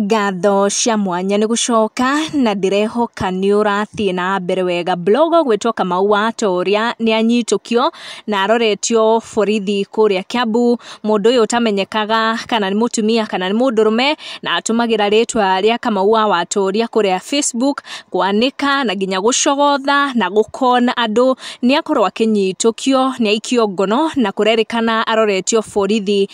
Ngatho cia mwanya ni gucoka na ndirehoka ni urathie na mbere wega. Blogo gwitwo Kamau Watoria ni anyitukio na aroretio borithi kuria Kiambu. Mundu uyu utamenyekaga kana ni mutumia kana ni mundurume na atumagira ritwa ria Kamau Watoria kuria Facebook kwanika na ginya gucogotha na gukona andu. Ni akorwo akinyitukio ni aikio ngono na kurerikana aroretio borithi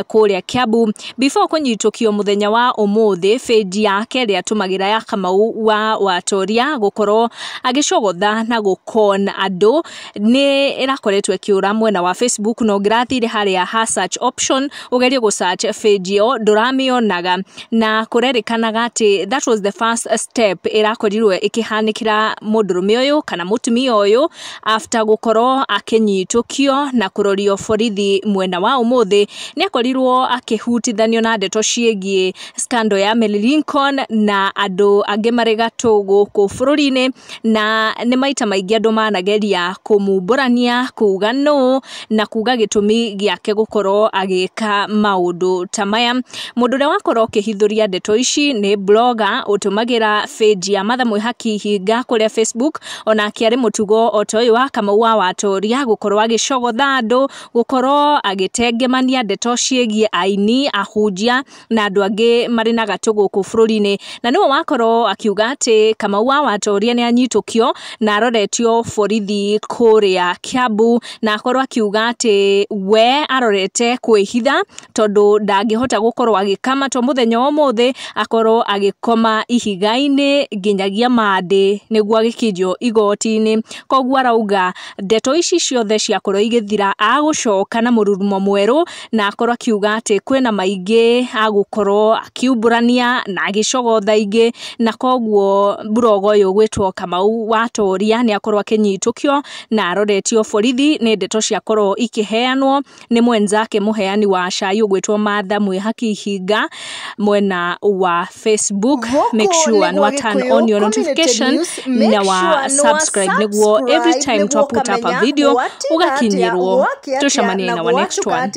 kuria Kiambu. Before kunyitukio muthenya wa the feji yake ria tumagira ya Kamau Watoria gukorwo agicogotha na gukona andu ni irakoretwe kiura mwena wa Facebook no grathire haria ha search option ugerie go search feji yo nduramionaga na kurerikanaga ati that was the first step irakorirwe ikihanikira mundurume uyu kana mutumia uyu after gukorwo akinyitukio na kurorio borithi mwena wa umuthi ni akorirwo akihutithanio na ndeto ciegie scandal ya Meli Lincoln na andu ange marega tugu ku bururi-ini na ni maita maingi andu manageria kumumburania kuga no na kuga gitumi giake gukorwo agika maundu tamaya. Mundu ria wakorwo kihithuria ndeto ici ni blogger utumagira page ya Matha Mwihaki Hinga kuria Facebook ona akiari mutugo otoyo wa Kamau Watoria gukorwo agicogotha andu gukorwo agitengemania ndeto ciegie aini ahunjia na andu ange mari na gatugu ku bururi-ini na niwe wakorwo akiuga ati Kamau Watoria ni anyitukio na aroretio borithi kuria Kiambu na akorwo akiuga ati we arorete kwihitha tondu ndangihota gukorwo agikama to muthenya wa muthi akorwo agikoma ihiga-ini nginyagia mandi niguo agikinjio igoti-ini. Koguo arauga ndeto ici ciothe ciakorwo igithira agucoka na mururumo mweru na akorwo akiuga ati kwina maingi agukorwo akiumburania na agicogotha ingi na koguo blogo uyu gwitwo Kamau Watoria ni akorwo akinyitukio na aroretio borithi ni ndeto ciakorwo ikiheanwo ni mwenzake muheani wa cai gwitwo Matha Mwihaki Hinga mwena wa Facebook. Make sure no turn on your notification na wa subscribe niguo every time to put up a video ugakinyirwo tucemanie na wa next one.